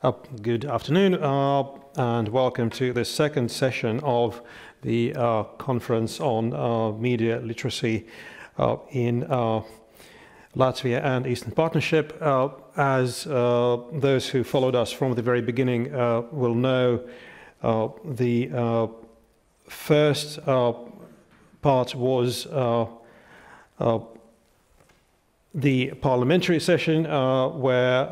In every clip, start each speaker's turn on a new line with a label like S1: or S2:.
S1: Good afternoon and welcome to the second session of the conference on media literacy in Latvia and Eastern Partnership. As those who followed us from the very beginning will know, the first part was the parliamentary session where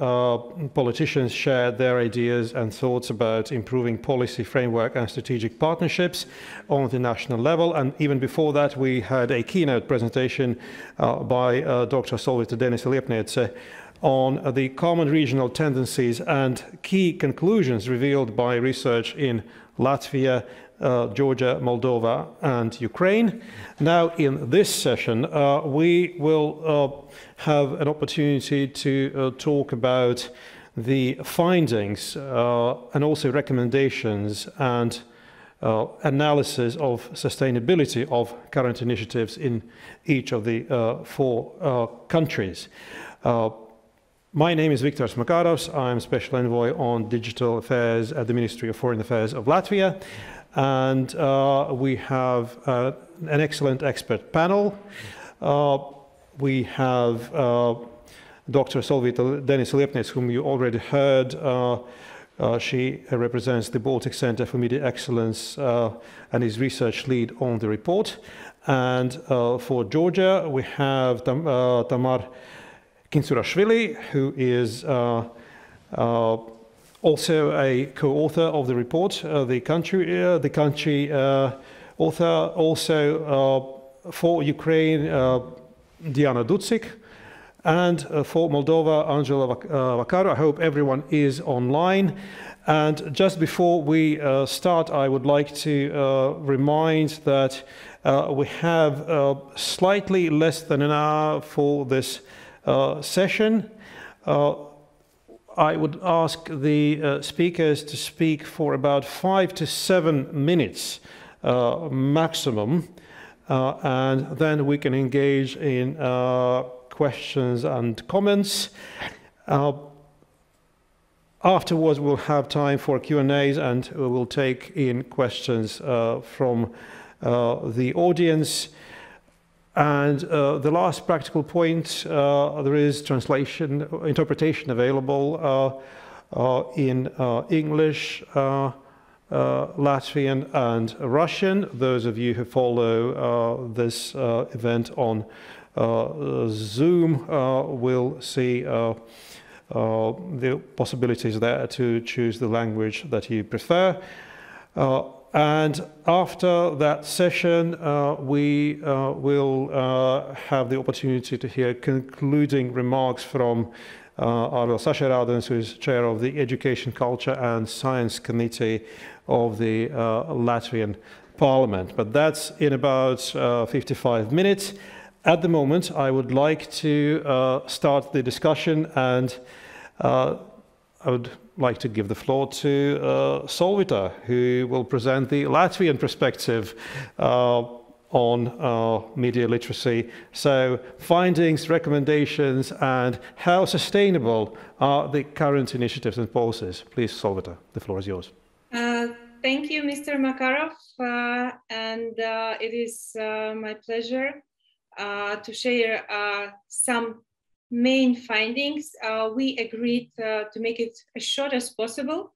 S1: politicians shared their ideas and thoughts about improving policy framework and strategic partnerships on the national level. And even before that, we had a keynote presentation by Dr. Solvita Liepniece on the common regional tendencies and key conclusions revealed by research in Latvia, Georgia, Moldova and Ukraine. Now in this session we will have an opportunity to talk about the findings and also recommendations and analysis of sustainability of current initiatives in each of the four countries. My name is Viktoras Makarovs. I'm Special Envoy on Digital Affairs at the Ministry of Foreign Affairs of Latvia. And we have an excellent expert panel. We have Dr. Solvita Liepniece, whom you already heard. She represents the Baltic Centre for Media Excellence and is research lead on the report. And for Georgia, we have Tamar Kinsurashvili, who is also a co-author of the report, the country author. Also for Ukraine, Diana Dutsik, and for Moldova, Angela Vacaru. I hope everyone is online. And just before we start, I would like to remind that we have slightly less than an hour for this session. I would ask the speakers to speak for about 5 to 7 minutes maximum, and then we can engage in questions and comments. Afterwards, we'll have time for Q&As, and we will take in questions from the audience. And the last practical point, there is interpretation available in English, Latvian and Russian. Those of you who follow this event on Zoom will see the possibilities there to choose the language that you prefer. And after that session, we will have the opportunity to hear concluding remarks from Arvel Sašerādens, who is chair of the Education, Culture and Science Committee of the Latvian Parliament. But that's in about 55 minutes. At the moment, I would like to start the discussion, and I would like to give the floor to Solvita, who will present the Latvian perspective on media literacy. So findings, recommendations, and how sustainable are the current initiatives and policies. Please, Solvita, the floor is yours.
S2: Thank you, Mr. Makarov. And it is my pleasure to share some main findings. We agreed to make it as short as possible.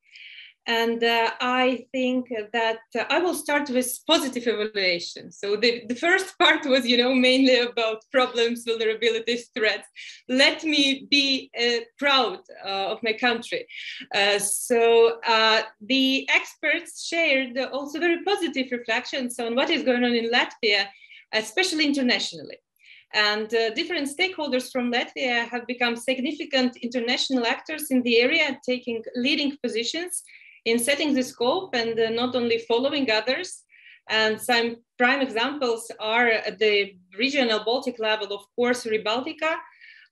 S2: And I think that I will start with positive evaluation. So the first part was, mainly about problems, vulnerabilities, threats. Let me be proud of my country. So the experts shared also very positive reflections on what is going on in Latvia, especially internationally. And different stakeholders from Latvia have become significant international actors in the area, taking leading positions in setting the scope and not only following others. And some prime examples are at the regional Baltic level, of course, Rebaltica,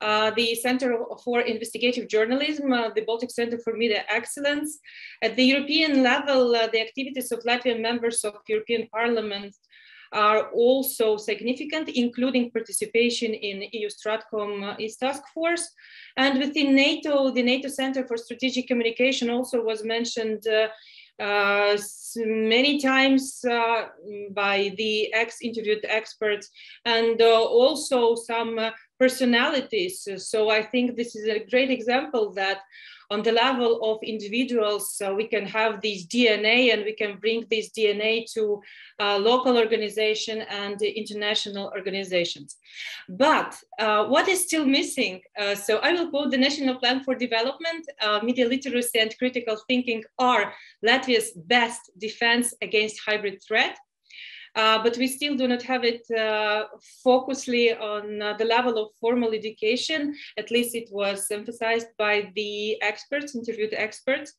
S2: the Center for Investigative Journalism, the Baltic Centre for Media Excellence. At the European level, the activities of Latvian members of European Parliament are also significant, including participation in EU Stratcom East Task Force. And within NATO, the NATO Center for Strategic Communication also was mentioned many times by the interviewed experts, and also some personalities. So I think this is a great example that on the level of individuals, we can have this DNA, and we can bring this DNA to local organization and international organizations. But what is still missing? So I will quote the National Plan for Development. Media literacy and critical thinking are Latvia's best defense against hybrid threat. But we still do not have it focusedly on the level of formal education. At least it was emphasized by the experts, interviewed experts.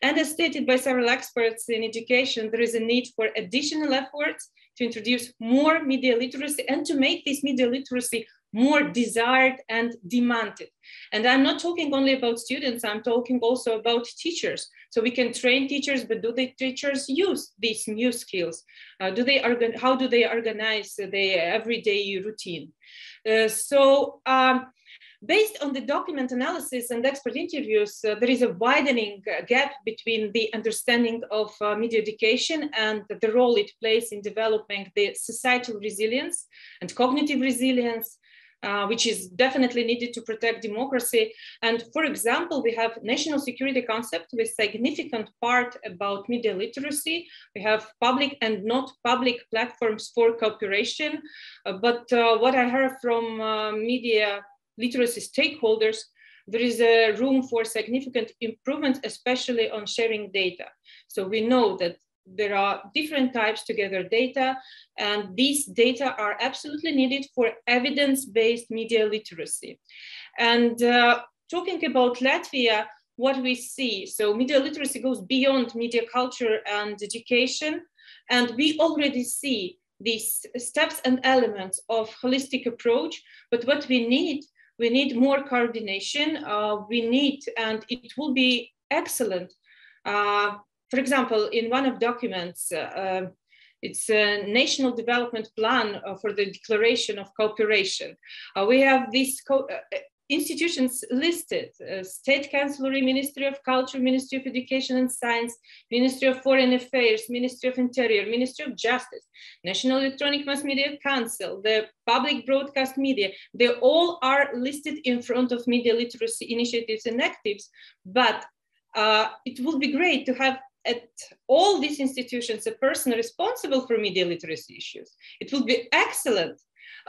S2: And as stated by several experts in education, there is a need for additional efforts to introduce more media literacy and to make this media literacy more desired and demanded. And I'm not talking only about students, I'm talking also about teachers. So we can train teachers, but do the teachers use these new skills? How do they organize their everyday routine? Based on the document analysis and expert interviews, there is a widening gap between the understanding of media education and the role it plays in developing the societal resilience and cognitive resilience, which is definitely needed to protect democracy. And for example, we have national security concept with significant part about media literacy. We have public and not public platforms for cooperation. But what I heard from media literacy stakeholders, there is a room for significant improvement, especially on sharing data. So we know that there are different types to gather data, and these data are absolutely needed for evidence-based media literacy. And talking about Latvia, what we see, so media literacy goes beyond media culture and education, and we already see these steps and elements of holistic approach, but what we need more coordination, and it will be excellent. For example, in one of documents, it's a national development plan for the declaration of cooperation. We have these institutions listed: State Chancellery, Ministry of Culture, Ministry of Education and Science, Ministry of Foreign Affairs, Ministry of Interior, Ministry of Justice, National Electronic Mass Media Council, the Public Broadcast Media. They all are listed in front of media literacy initiatives and actives, but it would be great to have at all these institutions a person responsible for media literacy issues. It would be excellent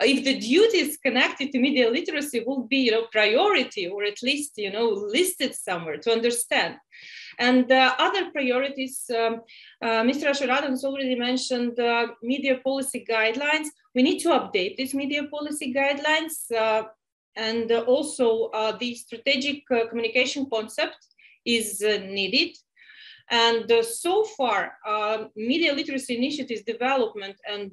S2: if the duties connected to media literacy will be, priority, or at least, listed somewhere to understand. And other priorities, Mr. Ashwaradan has already mentioned media policy guidelines. We need to update these media policy guidelines, and also the strategic communication concept is needed. And so far, media literacy initiatives development and,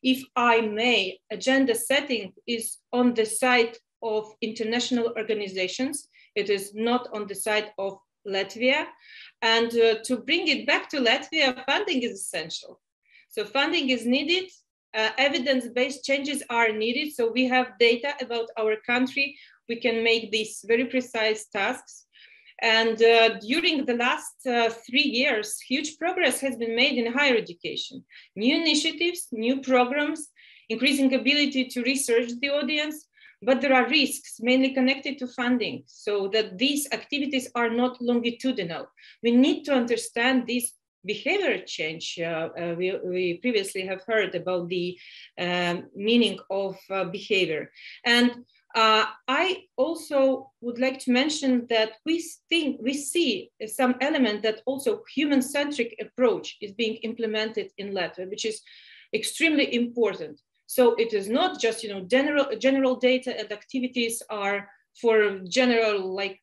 S2: if I may, agenda setting is on the side of international organizations. It is not on the side of Latvia. And to bring it back to Latvia, funding is essential. So funding is needed. Evidence-based changes are needed. So we have data about our country. We can make these very precise tasks. And during the last 3 years, huge progress has been made in higher education. New initiatives, new programs, increasing ability to research the audience, but there are risks mainly connected to funding, so that these activities are not longitudinal. We need to understand this behavior change. We previously have heard about the meaning of behavior. And I also would like to mention that we see some element that also human-centric approach is being implemented in Latvia, which is extremely important. So it is not just general data and activities are for general, like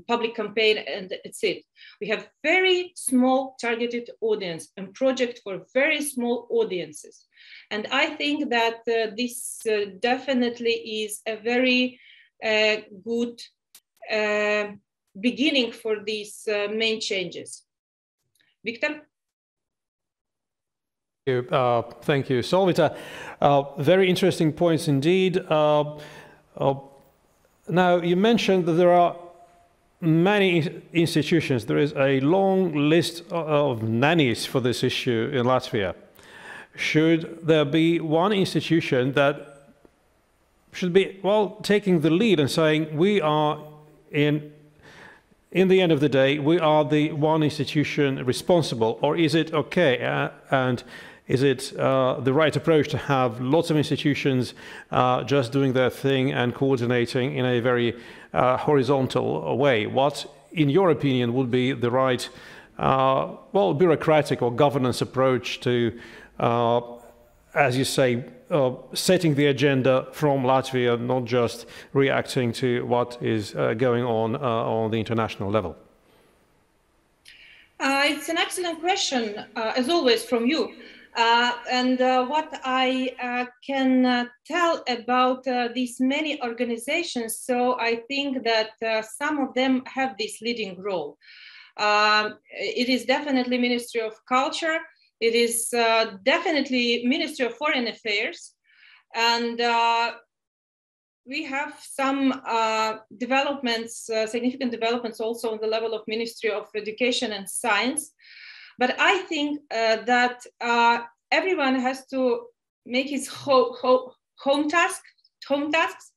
S2: public campaign, and it's it. We have very small targeted audience and project for very small audiences. And I think that this definitely is a very good beginning for these main changes. Victor?
S1: Thank you, Solvita. Very interesting points indeed. Now, you mentioned that there are many institutions. There is a long list of nannies for this issue in Latvia. Should there be one institution that should be, well, taking the lead and saying, we are in the end of the day, we are the one institution responsible, or is it okay? And is it the right approach to have lots of institutions just doing their thing and coordinating in a very horizontal way? What, in your opinion, would be the right, well, bureaucratic or governance approach to, as you say, setting the agenda from Latvia, not just reacting to what is going on the international level?
S2: It's an excellent question, as always, from you. What I can tell about these many organizations, so I think that some of them have this leading role. It is definitely Ministry of Culture. It is definitely Ministry of Foreign Affairs. And we have some developments, significant developments also on the level of Ministry of Education and Science. But I think that everyone has to make his home tasks,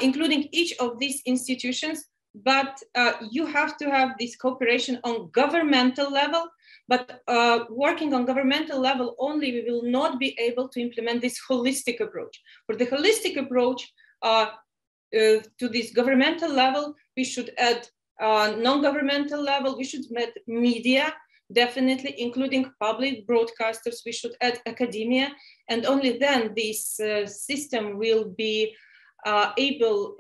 S2: including each of these institutions. But you have to have this cooperation on governmental level. But working on governmental level only, we will not be able to implement this holistic approach. For the holistic approach to this governmental level, we should add non-governmental level, we should add media, definitely, including public broadcasters, we should add academia, and only then this system will be able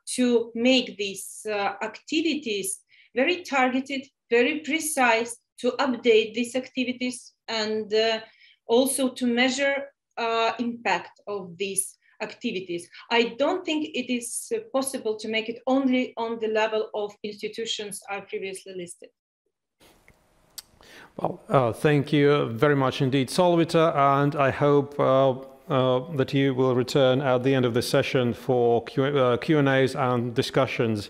S2: to make these activities very targeted, very precise, to update these activities and also to measure impact of these activities. I don't think it is possible to make it only on the level of institutions I previously listed.
S1: Well, thank you very much indeed, Solvita, and I hope that you will return at the end of the session for Q&As and discussions,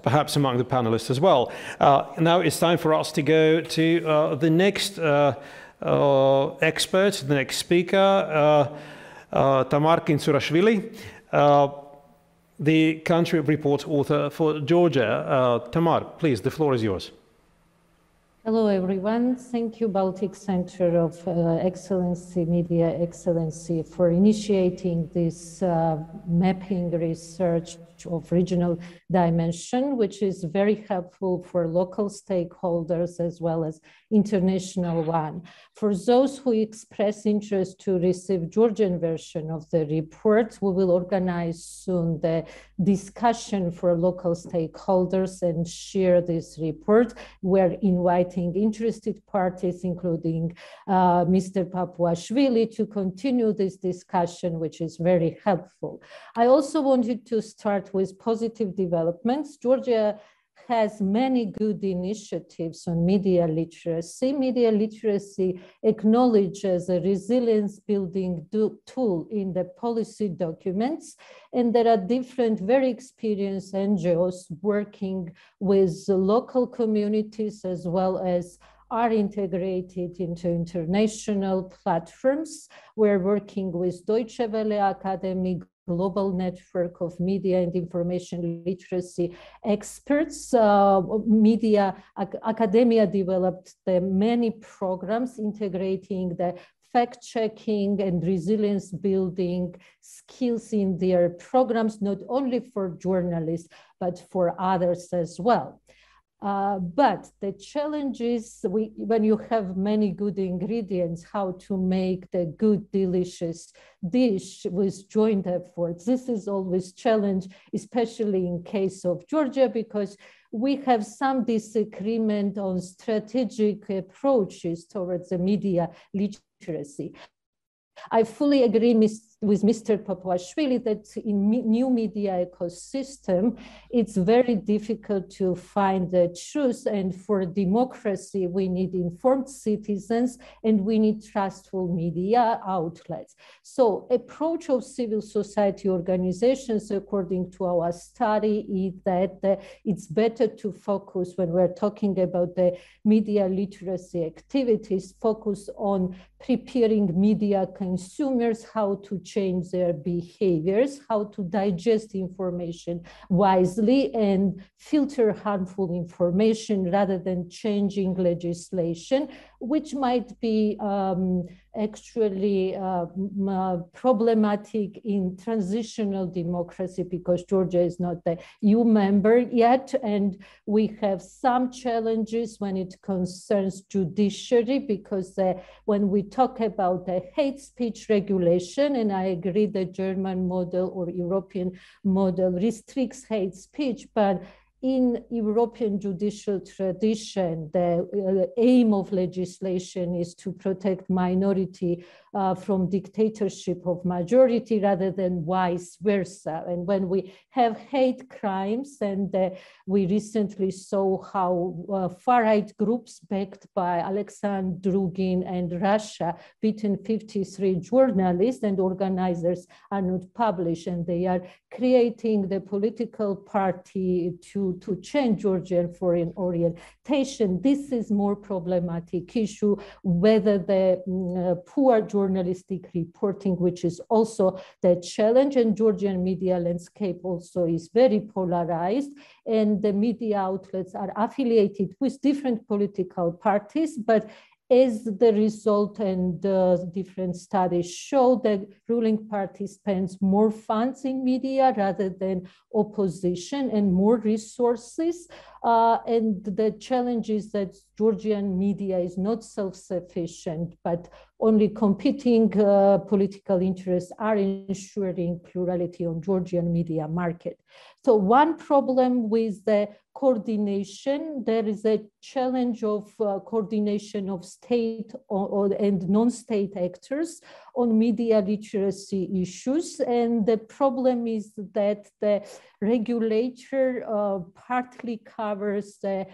S1: perhaps among the panelists as well. Now it's time for us to go to the next expert, the next speaker, Tamar Kinsurashvili, the country report author for Georgia. Tamar, please, the floor is yours.
S3: Hello, everyone. Thank you, Baltic Centre of Excellency, Media Excellency, for initiating this mapping research of regional dimension, which is very helpful for local stakeholders as well as international one. For those who express interest to receive Georgian version of the report, we will organize soon the discussion for local stakeholders and share this report. We're inviting interested parties, including Mr. Papuashvili, to continue this discussion, which is very helpful. I also wanted to start with positive developments. Georgia has many good initiatives on media literacy. Media literacy acknowledged as a resilience building tool in the policy documents. And there are different very experienced NGOs working with local communities as well as are integrated into international platforms. We're working with Deutsche Welle Academy, global network of media and information literacy experts. Academia developed many programs integrating the fact-checking and resilience building skills in their programs, not only for journalists, but for others as well. But the challenge is when you have many good ingredients, how to make the good, delicious dish with joint efforts. This is always challenge, especially in case of Georgia, because we have some disagreement on strategic approaches towards the media literacy. I fully agree, Ms. with Mr. Papashvili that in new media ecosystem, it's very difficult to find the truth. And for democracy, we need informed citizens and we need trustful media outlets. So approach of civil society organizations, according to our study, is that it's better to focus when we're talking about the media literacy activities, focus on preparing media consumers how to change their behaviors, how to digest information wisely and filter harmful information rather than changing legislation, which might be actually problematic in transitional democracy because Georgia is not the EU member yet, and we have some challenges when it concerns judiciary because when we talk about the hate speech regulation, and I agree the German model or European model restricts hate speech, but in European judicial tradition, the aim of legislation is to protect minority from dictatorship of majority rather than vice versa. And when we have hate crimes, and we recently saw how far-right groups backed by Alexander Dugin and Russia beaten 53 journalists, and organizers are not published, and they are creating the political party to change Georgian foreign orientation. This is more problematic issue, whether the poor journalistic reporting, which is also the challenge, and Georgian media landscape also is very polarized, and the media outlets are affiliated with different political parties, but as the result and different studies show, the ruling party spends more funds in media rather than opposition and more resources. And the challenge is that Georgian media is not self-sufficient, but only competing political interests are ensuring plurality on Georgian media market. So one problem with the coordination, there is a challenge of coordination of state and non-state actors on media literacy issues. And the problem is that the regulator partly covers the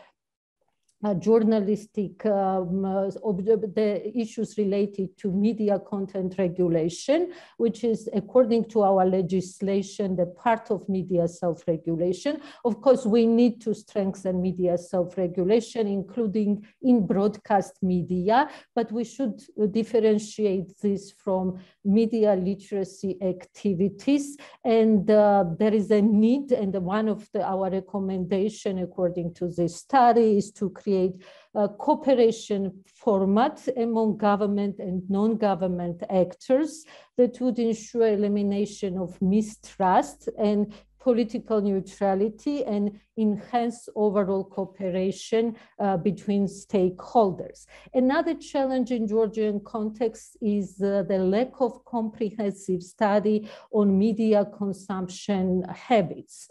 S3: journalistic the issues related to media content regulation, which is, according to our legislation, the part of media self-regulation. Of course, we need to strengthen media self-regulation, including in broadcast media, but we should differentiate this from media literacy activities. And there is a need, and one of our recommendation, according to this study, is to create a cooperation format among government and non-government actors that would ensure elimination of mistrust and political neutrality and enhance overall cooperation between stakeholders. Another challenge in Georgian context is the lack of comprehensive study on media consumption habits,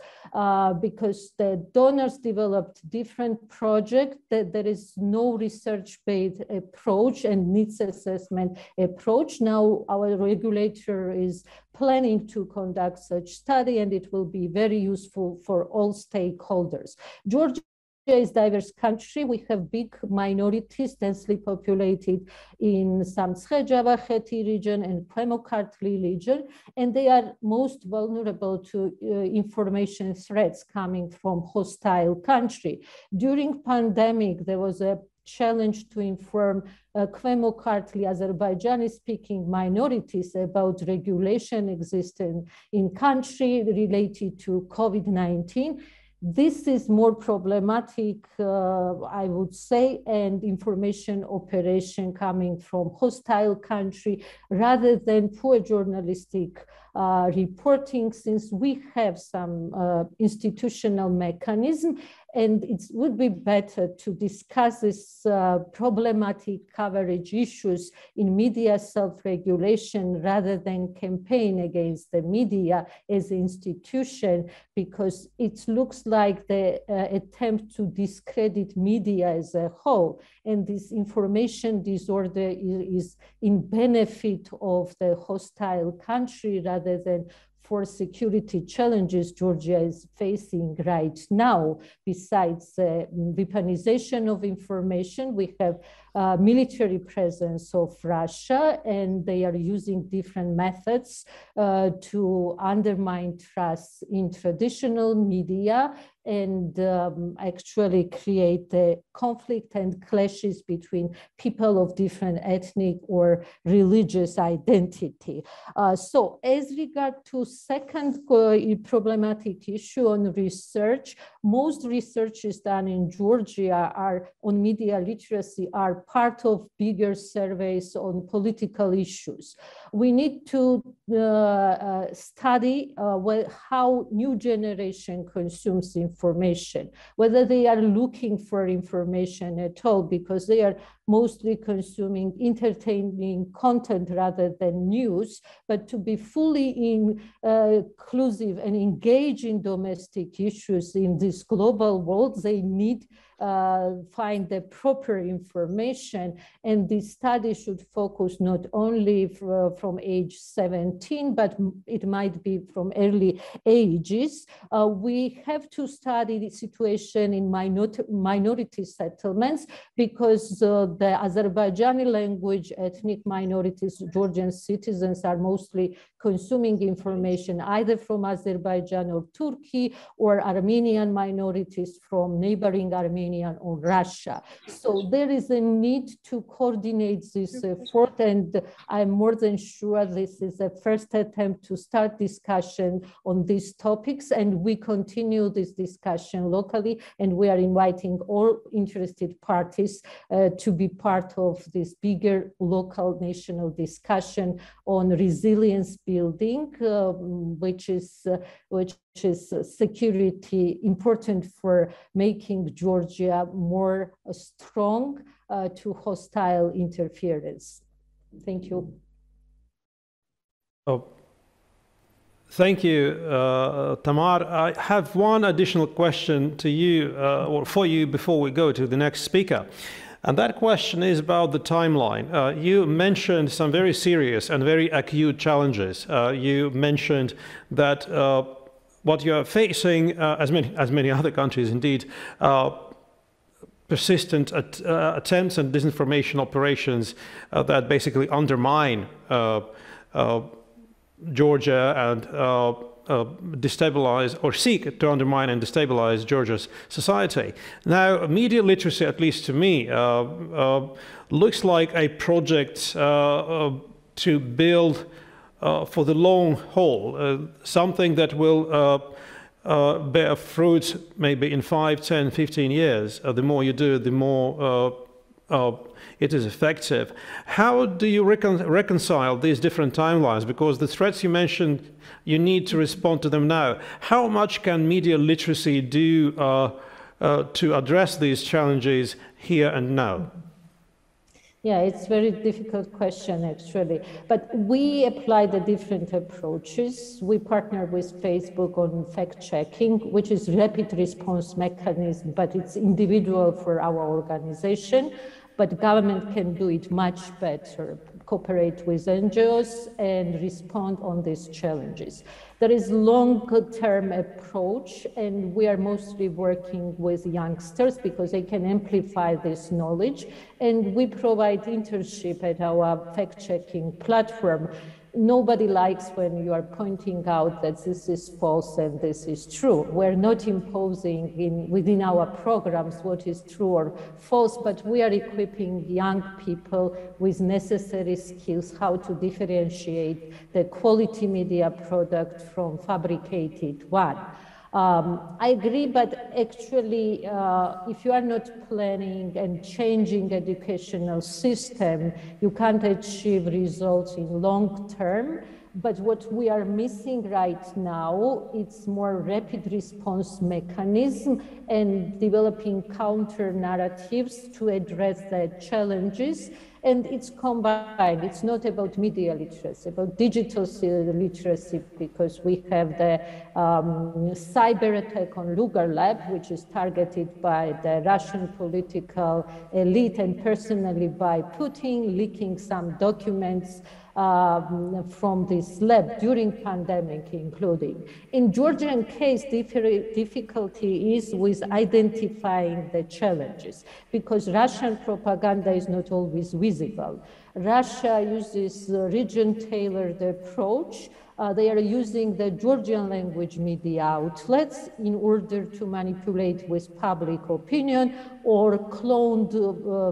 S3: because the donors developed different projects, that there is no research-based approach and needs assessment approach. Now our regulator is planning to conduct such study, and it will be very useful for all stakeholders. Georgia is a diverse country. We have big minorities densely populated in Samtskhe-Javakheti region and Kemo-Kartli region, and they are most vulnerable to information threats coming from hostile country. During pandemic, there was a challenge to inform Kemo-Kartli Azerbaijani-speaking minorities about regulation existing in country related to COVID-19. This is more problematic, I would say, and information operation coming from hostile country rather than poor journalistic reporting, since we have some institutional mechanism, and it would be better to discuss this problematic coverage issues in media self-regulation rather than campaign against the media as an institution, because it looks like the attempt to discredit media as a whole. And this information disorder is in benefit of the hostile country rather than for security challenges Georgia is facing right now. Besides weaponization of information, we have military presence of Russia, and they are using different methods to undermine trust in traditional media and actually create a conflict and clashes between people of different ethnic or religious identity. So as regard to second problematic issue on research, most research is done in Georgia are on media literacy are part of bigger surveys on political issues. We need to study how new generation consumes information, whether they are looking for information at all, because they are mostly consuming entertaining content rather than news. But to be fully inclusive and engage in domestic issues in this global world, they need find the proper information. And this study should focus not only from age 17, but it might be from early ages. We have to study the situation in minority settlements, because the Azerbaijani language ethnic minorities, Georgian citizens, are mostly consuming information either from Azerbaijan or Turkey, or Armenian minorities from neighboring Armenia or Russia. So there is a need to coordinate this effort, and I'm more than sure this is a first attempt to start discussion on these topics, and we continue this discussion locally, and we are inviting all interested parties to be part of this bigger local national discussion on resilience building, which is security important for making Georgia more strong to hostile interference. Thank you.
S1: Oh, thank you, Tamar. I have one additional question to you, or for you, before we go to the next speaker. And that question is about the timeline. You mentioned some very serious and very acute challenges. You mentioned that what you are facing, as many other countries indeed, persistent attempts and disinformation operations that basically undermine Georgia and destabilize or seek to undermine and destabilize Georgia's society. Now, media literacy, at least to me, looks like a project to build for the long haul, something that will bear fruit maybe in 5, 10, 15 years. The more you do, the more it is effective. How do you reconcile these different timelines? Because the threats you mentioned, you need to respond to them now. How much can media literacy do to address these challenges here and now?
S3: Yeah, it's a very difficult question, actually. But we apply the different approaches. We partner with Facebook on fact-checking, which is rapid response mechanism, but it's individual for our organization. But government can do it much better, cooperate with NGOs and respond on these challenges. There is long-term approach, and we are mostly working with youngsters because they can amplify this knowledge. And we provide internship at our fact-checking platform. Nobody likes when you are pointing out that this is false and this is true. We're not imposing within our programs what is true or false, but we are equipping young people with necessary skills how to differentiate the quality media product from fabricated one. I agree, but actually, if you are not planning and changing educational system, you can't achieve results in long term. But what we are missing right now, it's more rapid response mechanism and developing counter narratives to address the challenges. And it's combined. It's not about media literacy, about digital literacy, because we have the cyber attack on Lugar Lab, which is targeted by the Russian political elite and personally by Putin, leaking some documents from this lab during pandemic, including. In Georgian case, difficulty is with identifying the challenges, because Russian propaganda is not always visible. Russia uses a region-tailored approach. They are using the Georgian language media outlets in order to manipulate with public opinion, or cloned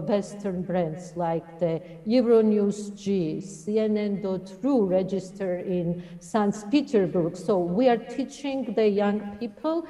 S3: Western brands like the Euronews G, CNN.ru registered in St. Petersburg. So we are teaching the young people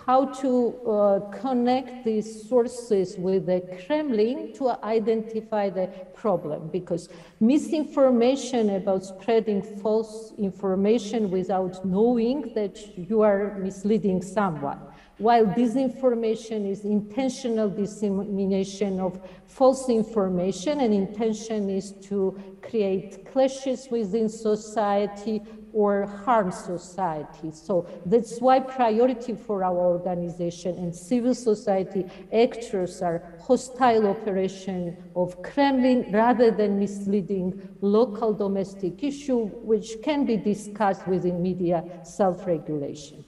S3: how to connect these sources with the Kremlin to identify the problem, because misinformation about spreading false information without knowing that you are misleading someone, while disinformation is intentional dissemination of false information, and intention is to create clashes within society or harm society. So that's why priority for our organization and civil society actors are hostile operation of Kremlin rather than misleading local domestic issue, which can be discussed within media self-regulation.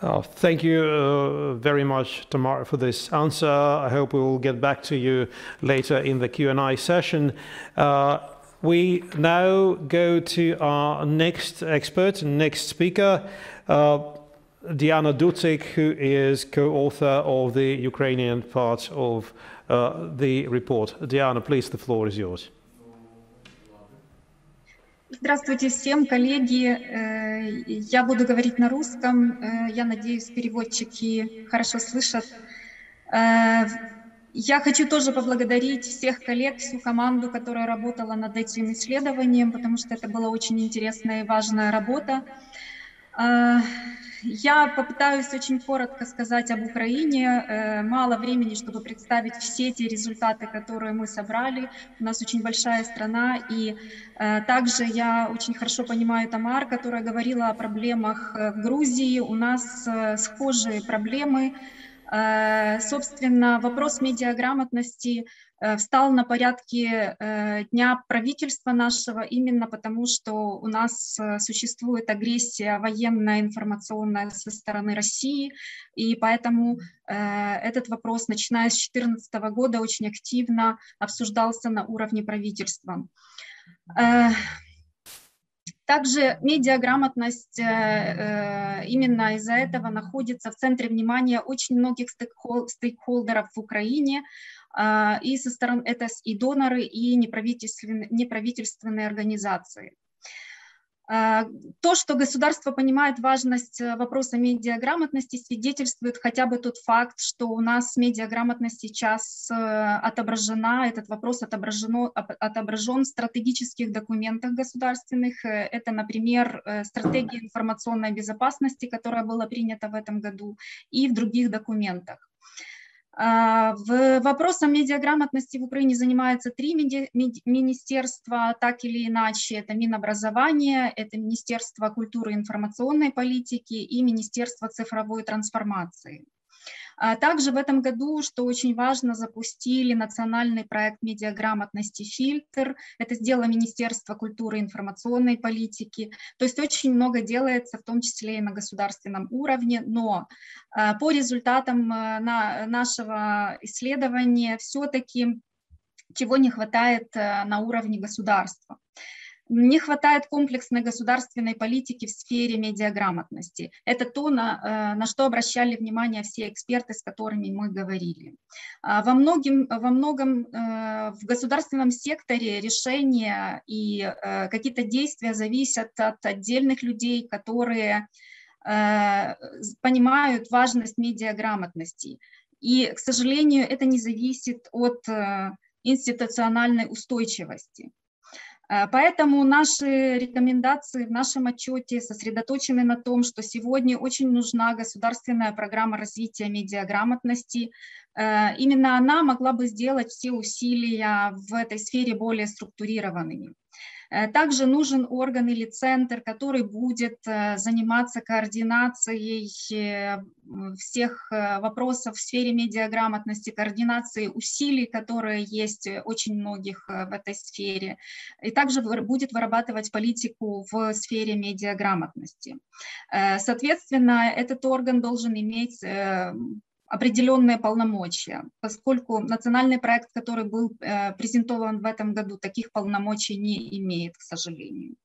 S1: Thank you very much, Tamara, for this answer. I hope we will get back to you later in the Q&A session. We now go to our next expert, next speaker, Diana Ducik, who is co-author of the Ukrainian part of the report. Diana, please, the floor is yours.
S4: Здравствуйте всем, коллеги. Я буду говорить на русском. Я надеюсь, переводчики хорошо слышат. Я хочу тоже поблагодарить всех коллег, всю команду, которая работала над этим исследованием, потому что это была очень интересная и важная работа. Я попытаюсь очень коротко сказать об Украине. Мало времени, чтобы представить все те результаты, которые мы собрали. У нас очень большая страна, и также я очень хорошо понимаю Тамар, которая говорила о проблемах в Грузии. У нас схожие проблемы. Собственно, вопрос медиаграмотности встал на порядке дня правительства нашего именно потому, что у нас существует агрессия военная, информационная со стороны России, и поэтому этот вопрос, начиная с 2014 года, очень активно обсуждался на уровне правительства. Также медиаграмотность именно из-за этого находится в центре внимания очень многих стейкхолдеров в Украине, и со стороны это и доноры, и неправительственные организации. То, что государство понимает важность вопроса медиаграмотности, свидетельствует хотя бы тот факт, что у нас медиаграмотность сейчас отображена, этот вопрос отображен в стратегических документах государственных. Это, например, стратегия информационной безопасности, которая была принята в этом году, и в других документах. Вопросом медиаграмотности в Украине занимаются 3 министерства, так или иначе. Это Минобразование, это Министерство культуры и информационной политики и Министерство цифровой трансформации. Также в этом году, что очень важно, запустили национальный проект медиаграмотности «Фильтр». Это сделало Министерство культуры и информационной политики. То есть очень много делается, в том числе и на государственном уровне, но по результатам нашего исследования все-таки чего не хватает на уровне государства. Не хватает комплексной государственной политики в сфере медиаграмотности. Это то, на что обращали внимание все эксперты, с которыми мы говорили. Во многом в государственном секторе решения и какие-то действия зависят от отдельных людей, которые понимают важность медиаграмотности. И, к сожалению, это не зависит от институциональной устойчивости. Поэтому наши рекомендации в нашем отчете сосредоточены на том, что сегодня очень нужна государственная программа развития медиаграмотности. Именно она могла бы сделать все усилия в этой сфере более структурированными. Также нужен орган или центр, который будет заниматься координацией всех вопросов в сфере медиаграмотности, координацией усилий, которые есть очень многих в этой сфере, и также будет вырабатывать политику в сфере медиаграмотности. Соответственно, этот орган должен иметь определенные полномочия, поскольку национальный проект, который был презентован в этом году, таких полномочий не имеет, к сожалению.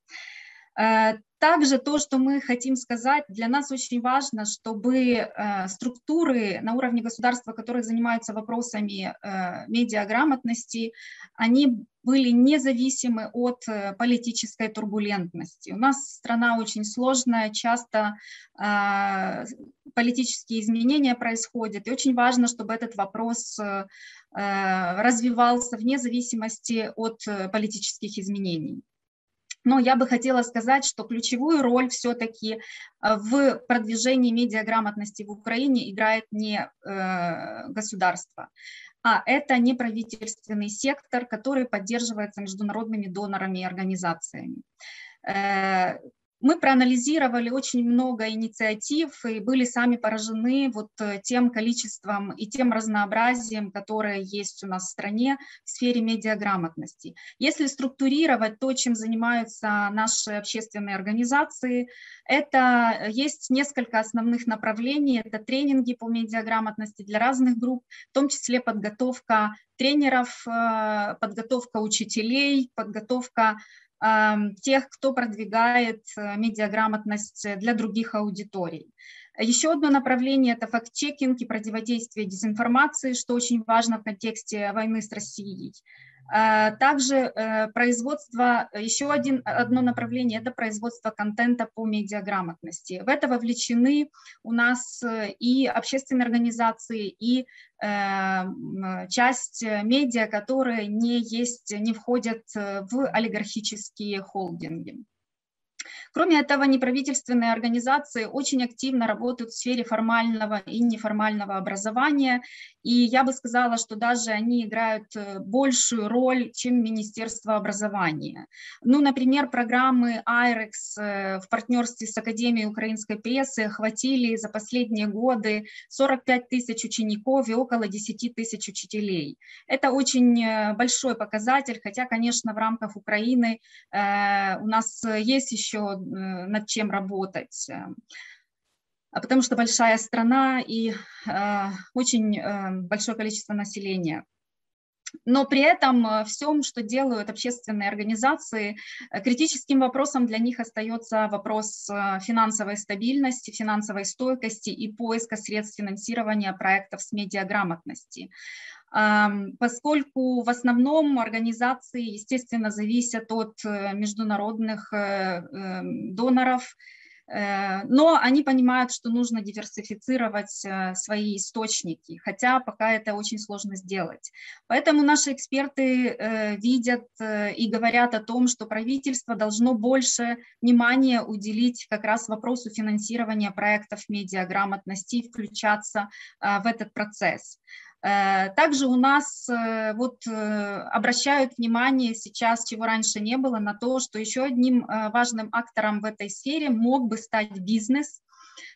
S4: Также то, что мы хотим сказать, для нас очень важно, чтобы структуры на уровне государства, которые занимаются вопросами медиаграмотности, они были независимы от политической турбулентности. У нас страна очень сложная, часто политические изменения происходят, и очень важно, чтобы этот вопрос развивался вне зависимости от политических изменений. Но я бы хотела сказать, что ключевую роль все-таки в продвижении медиаграмотности в Украине играет не государство, а это неправительственный сектор, который поддерживается международными донорами и организациями. Мы проанализировали очень много инициатив и были сами поражены вот тем количеством и тем разнообразием, которое есть у нас в стране в сфере медиаграмотности. Если структурировать то, чем занимаются наши общественные организации, это есть несколько основных направлений. Это тренинги по медиаграмотности для разных групп, в том числе подготовка тренеров, подготовка учителей, подготовка тех, кто продвигает медиаграмотность для других аудиторий. Еще одно направление – это факт-чекинг и противодействие дезинформации, что очень важно в контексте войны с Россией. Также производство, еще одно направление – это производство контента по медиаграмотности. В это вовлечены у нас и общественные организации, и часть медиа, которые не входят в олигархические холдинги. Кроме этого, неправительственные организации очень активно работают в сфере формального и неформального образования, и я бы сказала, что даже они играют большую роль, чем Министерство образования. Ну, например, программы IREX в партнерстве с Академией украинской прессы охватили за последние годы 45 тысяч учеников и около 10 тысяч учителей. Это очень большой показатель, хотя, конечно, в рамках Украины у нас есть еще над чем работать, потому что большая страна и очень большое количество населения. Но при этом всем, что делают общественные организации, критическим вопросом для них остается вопрос финансовой стабильности, финансовой стойкости и поиска средств финансирования проектов с медиаграмотности. Поскольку в основном организации, естественно, зависят от международных доноров, но они понимают, что нужно диверсифицировать свои источники, хотя пока это очень сложно сделать. Поэтому наши эксперты видят и говорят о том, что правительство должно больше внимания уделить как раз вопросу финансирования проектов медиаграмотности и включаться в этот процесс. Также у нас обращают внимание сейчас, чего раньше не было, на то, что еще одним важным актором в этой сфере мог бы стать бизнес,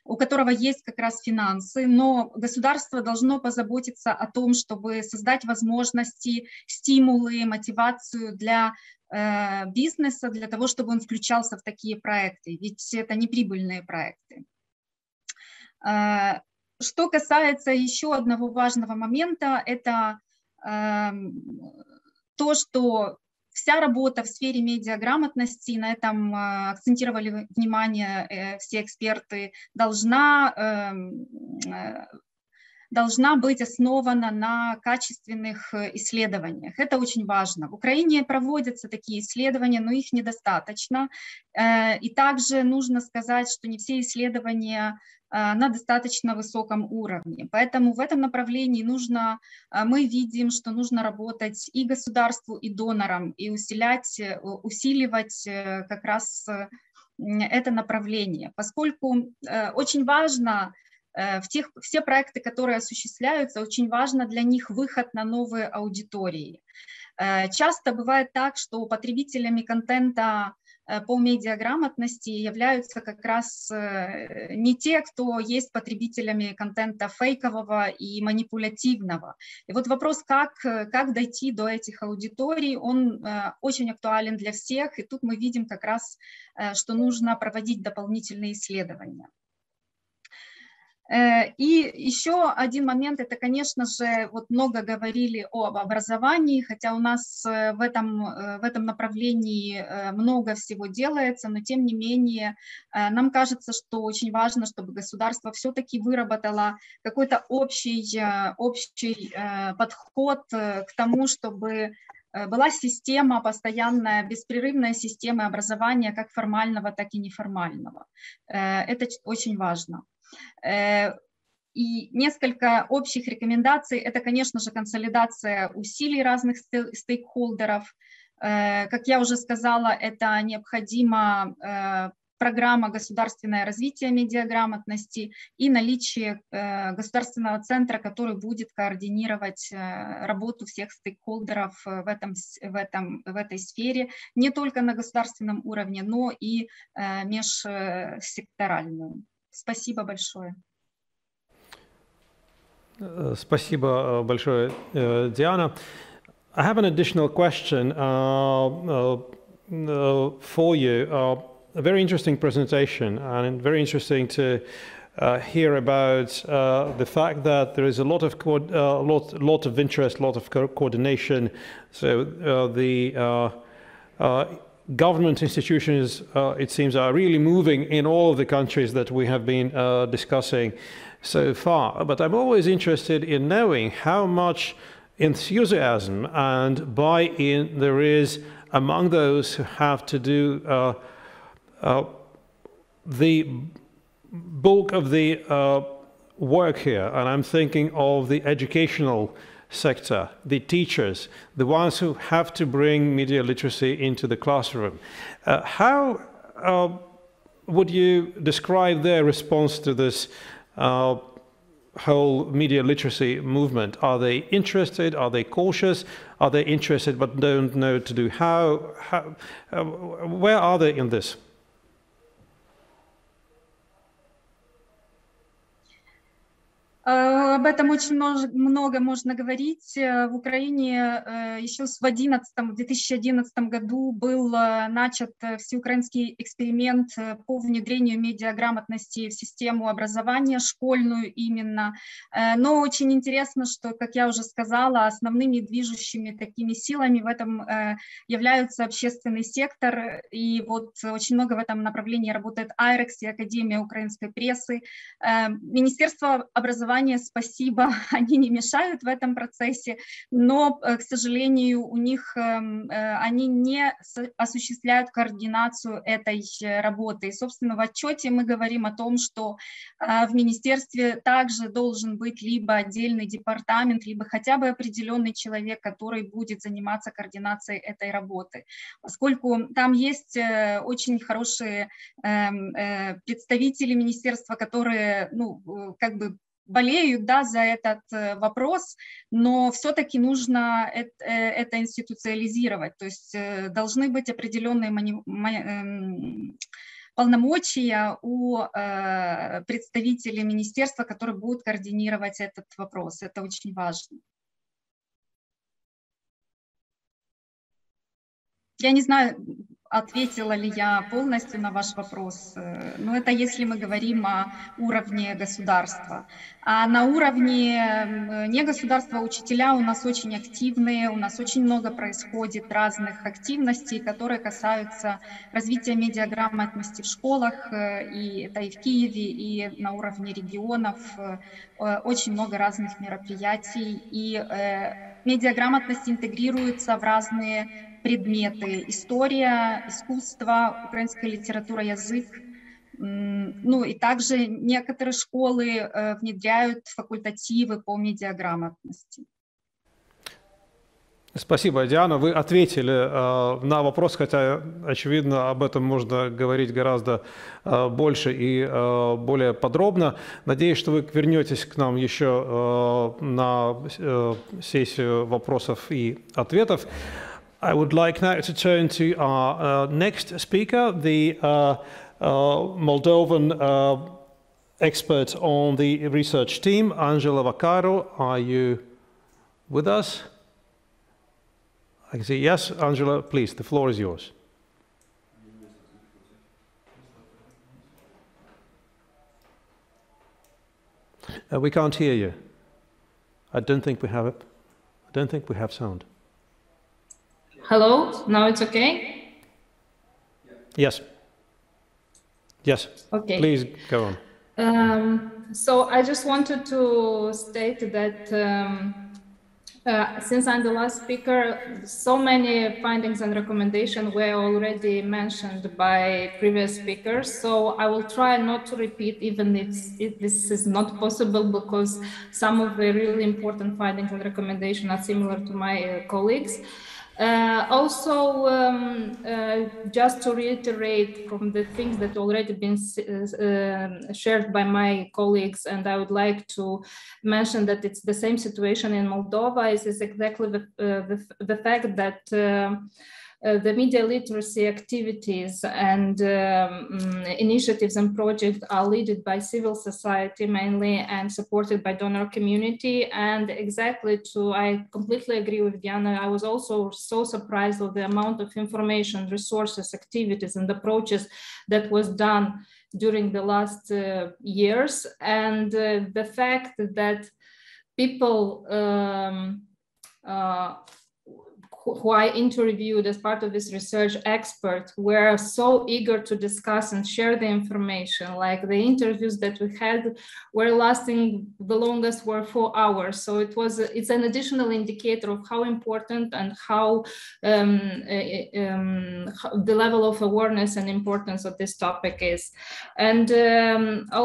S4: у которого есть как раз финансы, но государство должно позаботиться о том, чтобы создать возможности, стимулы, мотивацию для бизнеса, для того, чтобы он включался в такие проекты, ведь это неприбыльные проекты. Что касается еще одного важного момента, это то, что вся работа в сфере медиаграмотности, на этом акцентировали внимание все эксперты, должна должна быть основана на качественных исследованиях. Это очень важно. В Украине проводятся такие исследования, но их недостаточно. И также нужно сказать, что не все исследования на достаточно высоком уровне. Поэтому в этом направлении мы видим, что нужно работать и государству, и донорам, и усиливать как раз это направление, поскольку очень важно, все проекты, которые осуществляются, очень важно для них выход на новые аудитории. Часто бывает так, что потребителями контента по медиаграмотности являются как раз не те, кто есть потребителями контента фейкового и манипулятивного. И вот вопрос, как дойти до этих аудиторий, он очень актуален для всех, и тут мы видим как раз, что нужно проводить дополнительные исследования. И еще один момент, это, конечно же, вот много говорили об образовании, хотя у нас в этом направлении много всего делается, но тем не менее нам кажется, что очень важно, чтобы государство все-таки выработало какой-то общий подход к тому, чтобы была система постоянная, беспрерывная система образования, как формального, так и неформального. Это очень важно. И несколько общих рекомендаций – это, конечно же, консолидация усилий разных стейкхолдеров. Как я уже сказала, это необходима программа «Государственное развитие медиаграмотности» и наличие государственного центра, который будет координировать работу всех стейкхолдеров в этой сфере, не только на государственном уровне, но и межсекторальную. Спасибо большое.
S1: Спасибо большое, Diana. I have an additional question for you. A very interesting presentation, and very interesting to hear about the fact that there is a lot of interest, a lot of coordination. So the government institutions, it seems, are really moving in all of the countries that we have been discussing so far. But I'm always interested in knowing how much enthusiasm and buy-in there is among those who have to do the bulk of the work here. And I'm thinking of the educational sector, the teachers, the ones who have to bring media literacy into the classroom. How would you describe their response to this whole media literacy movement? Are they interested? Are they cautious? Are they interested but don't know what to do? Where are they in this?
S4: Об этом очень много можно говорить. В Украине еще в 2011 году был начат всеукраинский эксперимент по внедрению медиаграмотности в систему образования, школьную именно. Но очень интересно, что, как я уже сказала, основными движущими такими силами в этом являются общественный сектор. И вот очень много в этом направлении работает Айрекс и Академия украинской прессы. Министерство образования, спасибо, они не мешают в этом процессе, но, к сожалению, они не осуществляют координацию этой работы. И, собственно, в отчете мы говорим о том, что в министерстве также должен быть либо отдельный департамент, либо хотя бы определенный человек, который будет заниматься координацией этой работы. Поскольку там есть очень хорошие представители министерства, которые, как бы болеют, да, за этот вопрос, но все-таки нужно это институциализировать, то есть должны быть определенные полномочия у представителей министерства, которые будут координировать этот вопрос. Это очень важно. Я не знаю, ответила ли я полностью на ваш вопрос? Ну, это если мы говорим о уровне государства. А на уровне негосударства учителя у нас очень активные, у нас очень много происходит разных активностей, которые касаются развития медиаграмотности в школах, и это и в Киеве, и на уровне регионов, очень много разных мероприятий, и медиаграмотность интегрируется в разные предметы: история, искусство, украинская литература, язык. Ну и также некоторые школы внедряют факультативы по медиаграмотности.
S1: Спасибо, Диана. Вы ответили на вопрос, хотя, очевидно, об этом можно говорить гораздо больше и более подробно. Надеюсь, что вы вернетесь к нам еще на сессию вопросов и ответов. I would like now to turn to our next speaker, the Moldovan expert on the research team, Angela Vaccaro. Are you with us? I can see yes. Angela, please, the floor is yours. We can't hear you. I don't think we have it. I don't think we have sound.
S5: Hello, now it's okay?
S1: Yes. Yes.
S5: Okay.
S1: Please go
S5: on. So I just wanted to state that since I'm the last speaker, so many findings and recommendations were already mentioned by previous speakers. So I will try not to repeat, even if this is not possible, because some of the really important findings and recommendations are similar to my colleagues. Just to reiterate from the things that already been shared by my colleagues, and I would like to mention that it's the same situation in Moldova. Is exactly the fact that the media literacy activities and initiatives and projects are led by civil society mainly and supported by donor community. And I completely agree with Diana. I was also so surprised of the amount of information, resources, activities, and approaches that was done during the last years. And the fact that people who I interviewed as part of this research, experts, were so eager to discuss and share the information. Like the interviews that we had were lasting the longest were 4 hours. So it's an additional indicator of how important and how the level of awareness and importance of this topic is. And I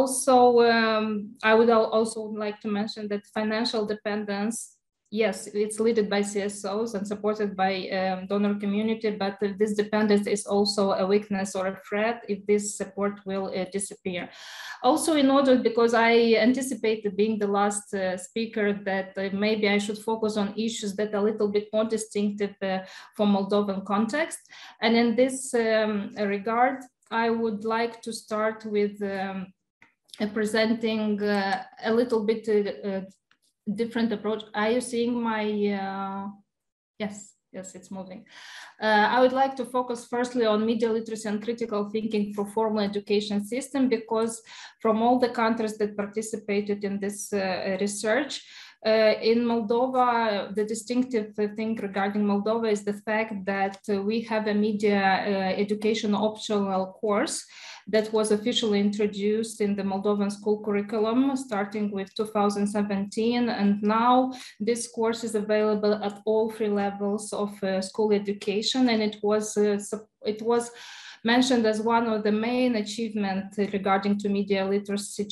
S5: would also like to mention that financial dependence, yes, it's led by CSOs and supported by donor community, but this dependence is also a weakness or a threat if this support will disappear. Also, because I anticipated being the last speaker, that maybe I should focus on issues that are a little bit more distinctive for Moldovan context. And in this regard, I would like to start with presenting a little bit different approach. Are you seeing my, yes, it's moving. I would like to focus firstly on media literacy and critical thinking for formal education system, because from all the countries that participated in this research, in Moldova, the distinctive thing regarding Moldova is the fact that we have a media education optional course that was officially introduced in the Moldovan school curriculum starting with 2017. And now this course is available at all 3 levels of school education. And it was mentioned as one of the main achievements regarding to media literacy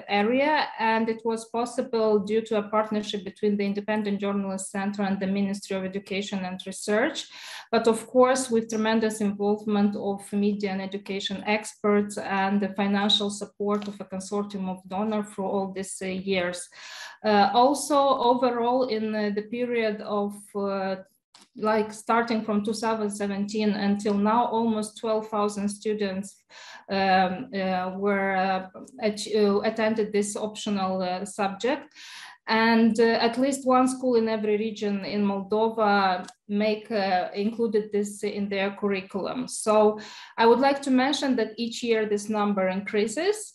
S5: area. And it was possible due to a partnership between the Independent Journalist Center and the Ministry of Education and Research. But of course, with tremendous involvement of media and education experts and the financial support of a consortium of donors for all these years. Also, overall, in the period of starting from 2017 until now, almost 12,000 students attended this optional subject. And at least one school in every region in Moldova included this in their curriculum. So I would like to mention that each year this number increases.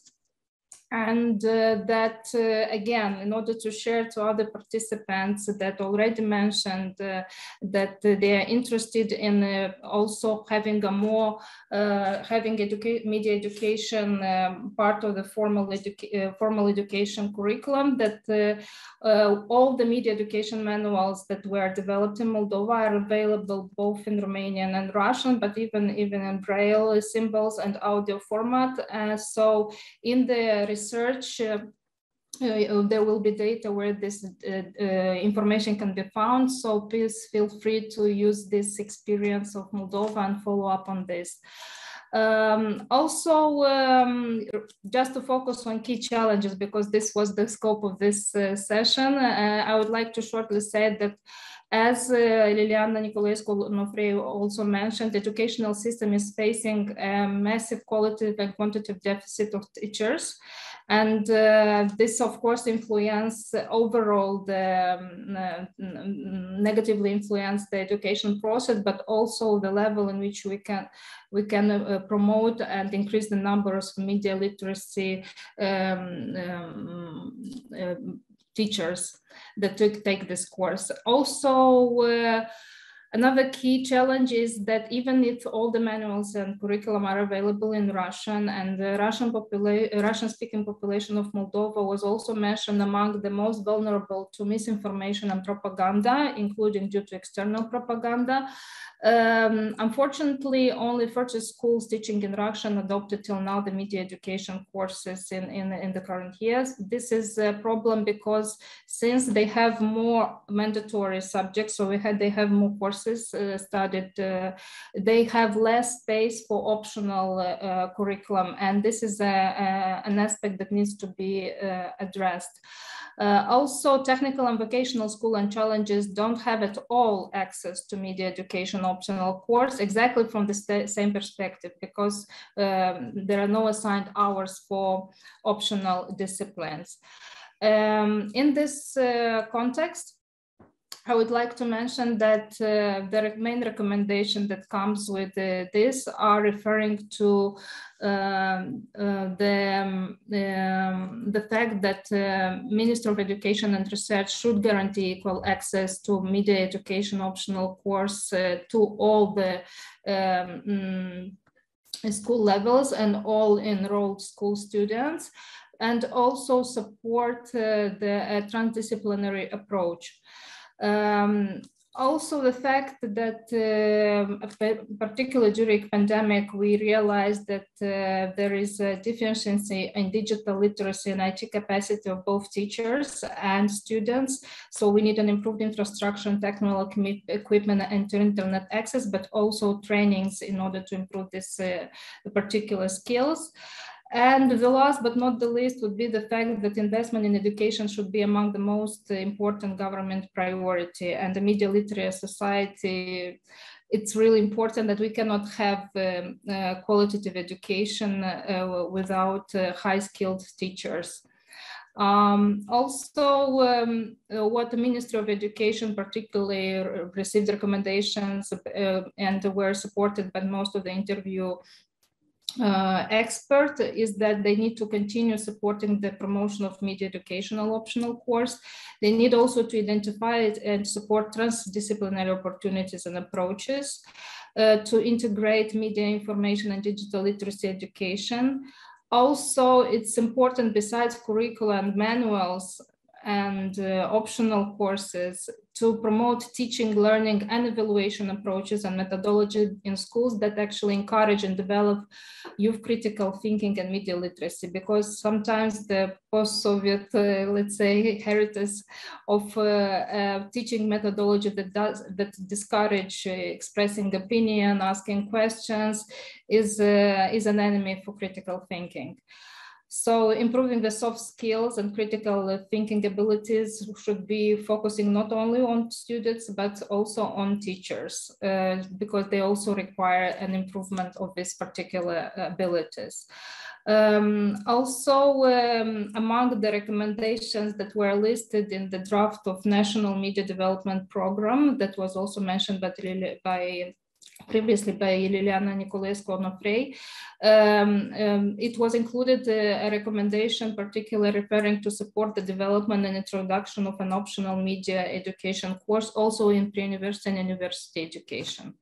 S5: And again, in order to share to other participants that already mentioned that they are interested in also having a more media education part of the formal education curriculum, that all the media education manuals that were developed in Moldova are available both in Romanian and Russian, but even in Braille symbols and audio format. So in the research, there will be data where this information can be found. So please feel free to use this experience of Moldova and follow up on this. Just to focus on key challenges, because this was the scope of this session, I would like to shortly say that, as Liliana Nicolescu-Nofreu also mentioned, the educational system is facing a massive qualitative and quantitative deficit of teachers. And this, of course, overall negatively influence the education process, but also the level in which we can promote and increase the numbers of media literacy teachers that take this course. Also, another key challenge is that even if all the manuals and curriculum are available in Russian, and the Russian-speaking population of Moldova was also mentioned among the most vulnerable to misinformation and propaganda, including due to external propaganda, unfortunately, only 30 schools teaching in Russian adopted till now the media education courses in the current years. This is a problem because since they have more mandatory subjects, so they have more courses studied, they have less space for optional curriculum, and this is an aspect that needs to be addressed. Also, technical and vocational school and challenges don't have at all access to media education optional course, exactly from the same perspective, because there are no assigned hours for optional disciplines. In this context, I would like to mention that the main recommendation that comes with this are referring to the fact that Minister of Education and Research should guarantee equal access to media education optional course to all the school levels and all enrolled school students, and also support the transdisciplinary approach. Also, the fact that, particularly during pandemic, we realized that there is a deficiency in digital literacy and IT capacity of both teachers and students. So we need an improved infrastructure and technical equipment and internet access, but also trainings in order to improve this particular skills. And the last but not the least would be the fact that investment in education should be among the most important government priority. And the media literate society, it's really important that we cannot have qualitative education without high-skilled teachers. What the Ministry of Education particularly received recommendations and were supported by most of the interview expert is that they need to continue supporting the promotion of media educational optional course. They need also to identify it and support transdisciplinary opportunities and approaches to integrate media information and digital literacy education. Also, it's important, besides curricula and manuals and optional courses, to promote teaching, learning, and evaluation approaches and methodology in schools that actually encourage and develop youth critical thinking and media literacy, because sometimes the post-Soviet, let's say, heritage of teaching methodology that discourage expressing opinion, asking questions is an enemy for critical thinking. So improving the soft skills and critical thinking abilities should be focusing not only on students, but also on teachers, because they also require an improvement of these particular abilities. Also, among the recommendations that were listed in the draft of National Media Development Program that was also mentioned previously by Liliana Niculescu-Onofrei, it was included a recommendation particularly referring to support the development and introduction of an optional media education course also in pre-university and university education.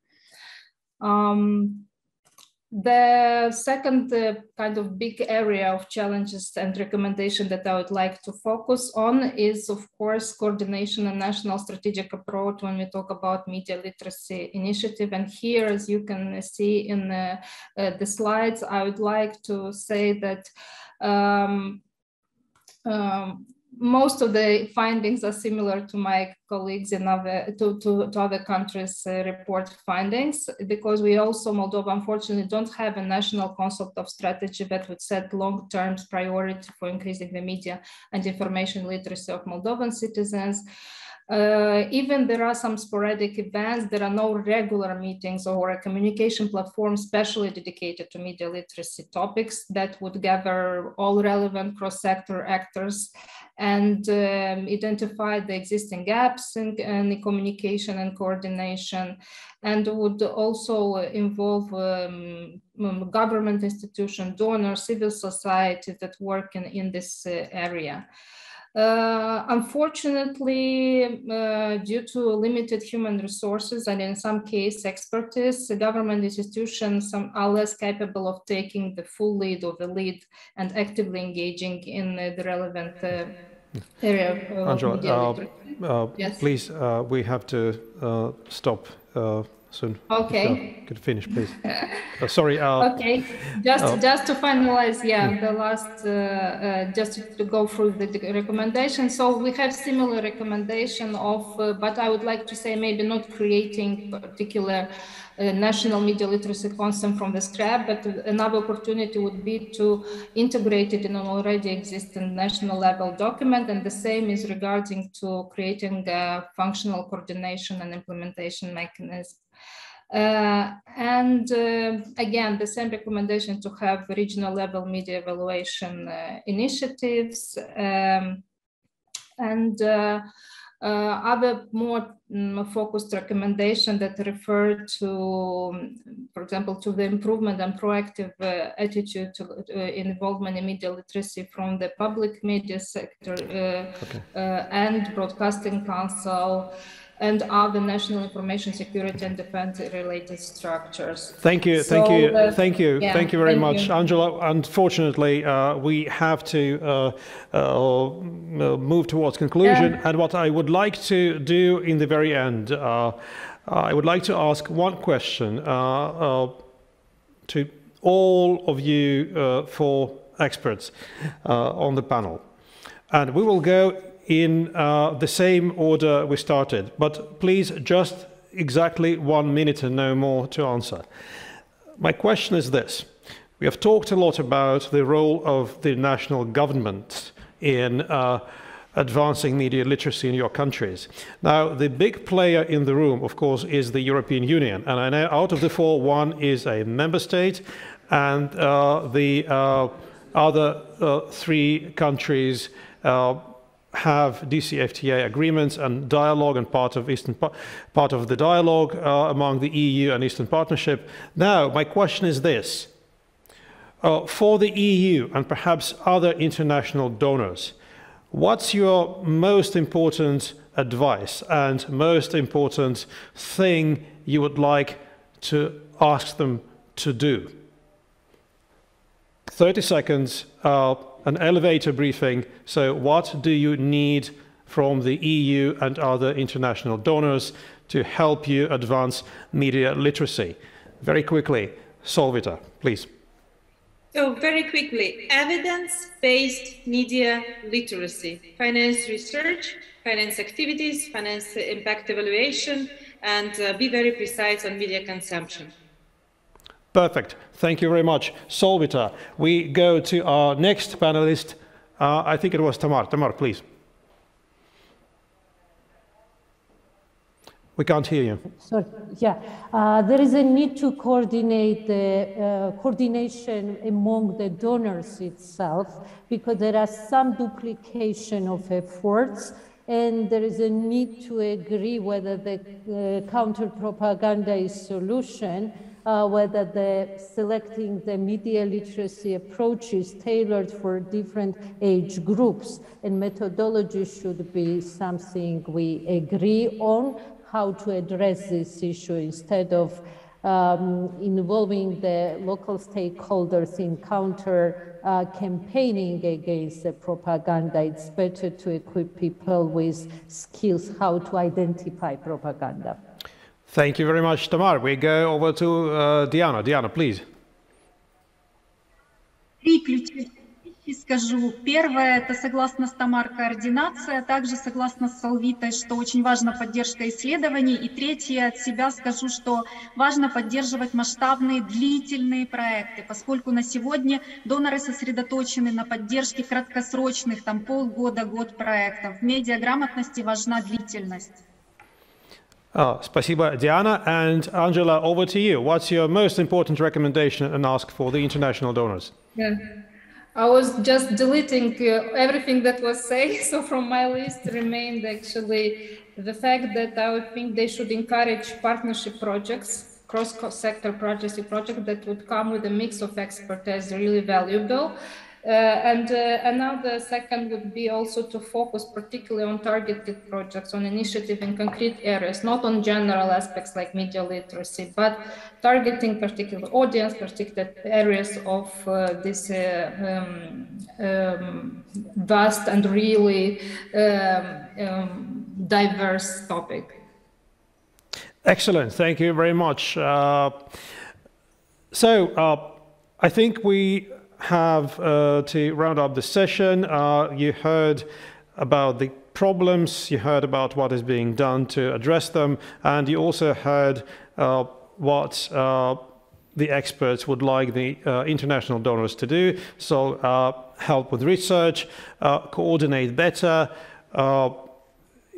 S5: The second kind of big area of challenges and recommendation that I would like to focus on is, of course, coordination and national strategic approach when we talk about media literacy initiative. And here, as you can see in the slides, I would like to say that most of the findings are similar to my colleagues in other countries' report findings, because we also, Moldova, unfortunately, don't have a national concept of strategy that would set long-term priority for increasing the media and information literacy of Moldovan citizens. Even there are some sporadic events, there are no regular meetings or a communication platform specially dedicated to media literacy topics that would gather all relevant cross-sector actors and identify the existing gaps in the communication and coordination, and would also involve government institutions, donors, civil society that work in this area. Unfortunately, due to limited human resources and in some cases expertise, the government institutions are less capable of taking the full lead or the lead and actively engaging in the relevant area of
S1: Angela,
S5: yes.
S1: Please, we have to stop soon.
S5: Okay.
S1: Could finish, please. Sorry.
S5: Okay. Just to finalize, the last, just to go through the recommendation. So we have similar recommendation of, but I would like to say maybe not creating particular national media literacy concept from the scratch, but another opportunity would be to integrate it in an already existing national level document, and the same is regarding to creating a functional coordination and implementation mechanism. Again, the same recommendation to have regional level media evaluation initiatives, other more focused recommendation that refer to, for example, to the improvement and proactive attitude to involvement in media literacy from the public media sector and Broadcasting Council and other national information security and defense related structures.
S1: Thank you, thank you very much, Angela. Unfortunately, we have to move towards conclusion, and what I would like to do in the very end, I would like to ask one question to all of you four experts on the panel, and we will go in the same order we started, but please just exactly 1 minute and no more to answer. My question is this. We have talked a lot about the role of the national government in advancing media literacy in your countries. Now, the big player in the room, of course, is the European Union. And I know out of the four, one is a member state, and the other three countries have DCFTA agreements and dialogue, and part of the dialogue among the EU and Eastern Partnership. Now, my question is this. For the EU and perhaps other international donors, what's your most important advice and most important thing you would like to ask them to do? 30 seconds, an elevator briefing. So what do you need from the EU and other international donors to help you advance media literacy? Very quickly, Solvita, please.
S2: So very quickly, evidence-based media literacy, finance research, finance activities, finance impact evaluation, and be very precise on media consumption.
S1: Perfect. Thank you very much, Solvita. We go to our next panelist. I think it was Tamar. Tamar, please. We can't hear you.
S3: Sorry. Yeah, there is a need to coordinate the coordination among the donors itself, because there are some duplication of efforts, and there is a need to agree whether the counter-propaganda is solution, whether selecting the media literacy approach is tailored for different age groups, and methodology should be something we agree on, how to address this issue instead of involving the local stakeholders in counter campaigning against the propaganda. It's better to equip people with skills how to identify propaganda.
S1: Thank you very much, Tamar. We go over to Diana. Diana, please.
S4: Три ключевых вещи скажу. Первое, это согласно с Тамар координация, также согласно с Солвитой, что очень важна поддержка исследований. И третье, от себя скажу, что важно поддерживать масштабные длительные проекты, поскольку на сегодня доноры сосредоточены на поддержке краткосрочных, там полгода, год проектов. В медиаграмотности важна длительность.
S1: Спасибо, Diana. And Angela, over to you. What's your most important recommendation and ask for the international donors?
S5: Yeah. I was just deleting everything that was said, so from my list remained actually the fact that I would think they should encourage partnership projects, cross-sector projects that would come with a mix of expertise really valuable. And another second would be also to focus particularly on targeted projects, on initiative in concrete areas, not on general aspects like media literacy, but targeting particular audience, particular areas of this vast and really diverse topic.
S1: Excellent. Thank you very much. I think we have to round up the session. You heard about the problems, you heard about what is being done to address them, and you also heard what the experts would like the international donors to do. So help with research, coordinate better,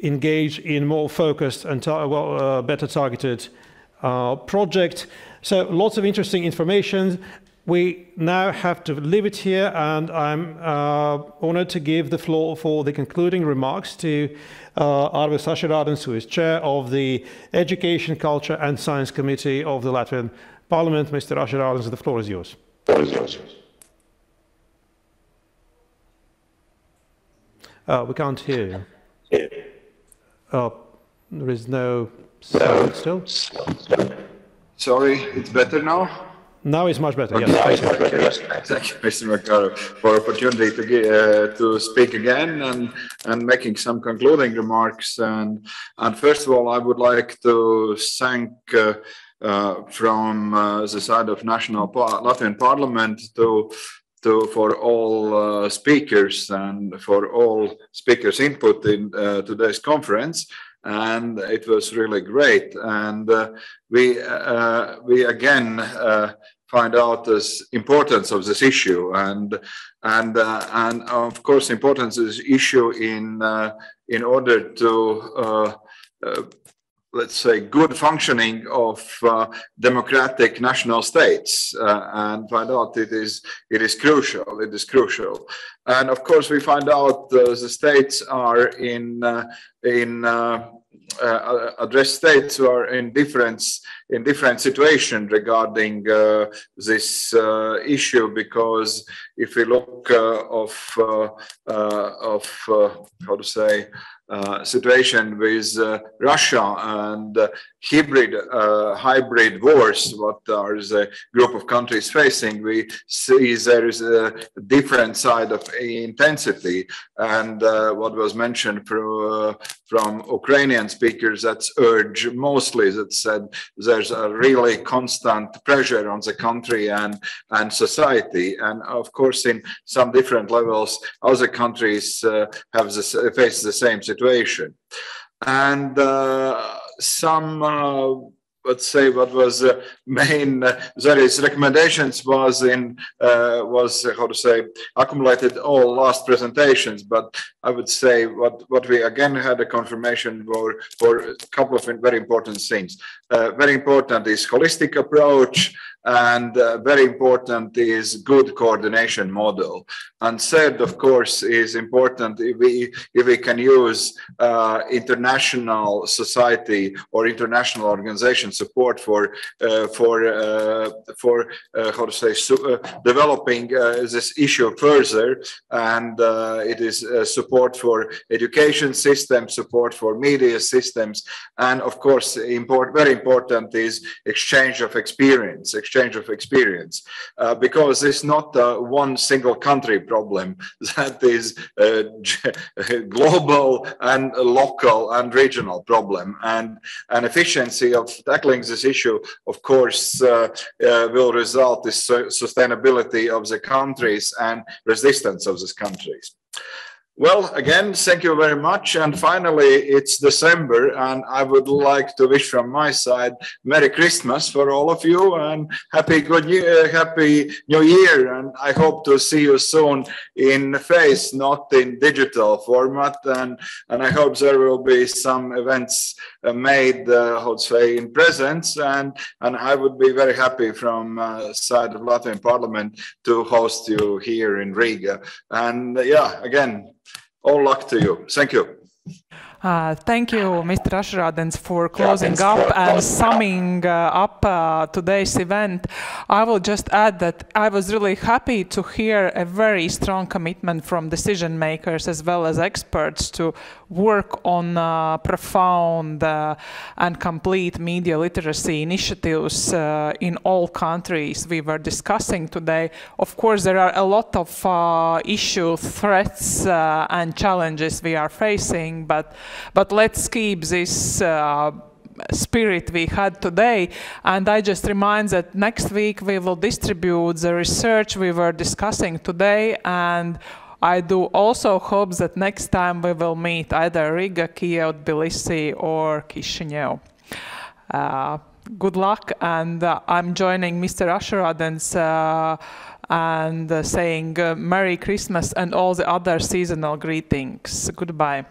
S1: engage in more focused and better targeted project. So lots of interesting information. We now have to leave it here, and I'm honored to give the floor for the concluding remarks to Arvis Ašerādens, who is chair of the Education, Culture and Science Committee of the Latvian Parliament. Mr. Ašerādens, the floor is yours. We can't hear you. There is no sound still.
S6: Sorry, it's better now?
S1: Now it's much better. Yes,
S6: thank you, Mr. Makarov, for the opportunity to speak again and making some concluding remarks. And first of all, I would like to thank from the side of National Latvian Parliament for all speakers and for all speakers' input in today's conference. And it was really great. And we again find out the importance of this issue, and of course importance of this issue in order to let's say good functioning of democratic national states, and find out it is crucial. And of course we find out the states are address states who are in different situations regarding this issue, because if we look how to say situation with Russia and hybrid wars, what are the group of countries facing, we see there is a different side of intensity. And what was mentioned from Ukrainian speakers, that's urged mostly, that said there's a really constant pressure on the country and society. And of course, in some different levels, other countries face the same situation. And some let's say what was main Zari's recommendations was how to say accumulated all last presentations, but I would say what we again had a confirmation for a couple of very important things. Very important is holistic approach, and very important is good coordination model. And third, of course, is important if we can use international society or international organization support for how to say developing this issue further, and it is support for education system, support for media systems, and of course very important is exchange of experience, because it's not one single country problem, that is global and local and regional problem, and an efficiency of tackling this issue, of course, will result in sustainability of the countries and resistance of these countries. Well, again, thank you very much. And finally, it's December, and I would like to wish from my side Merry Christmas for all of you, and Happy New Year. And I hope to see you soon in face, not in digital format. And I hope there will be some events made, how to say, in presence. And I would be very happy from side of Latvian Parliament to host you here in Riga. And yeah, again, all luck to you. Thank you.
S7: Thank you, Mr. Ašarādens, for closing up and summing up today's event. I will just add that I was really happy to hear a very strong commitment from decision makers as well as experts to work on profound and complete media literacy initiatives in all countries we were discussing today. Of course, there are a lot of issues, threats and challenges we are facing, but let's keep this spirit we had today. And I just remind that next week we will distribute the research we were discussing today, and I do also hope that next time we will meet either Riga, Kiev, Tbilisi or Chisinau. Good luck, and I'm joining Mr. Ašarādens and saying Merry Christmas and all the other seasonal greetings. Goodbye.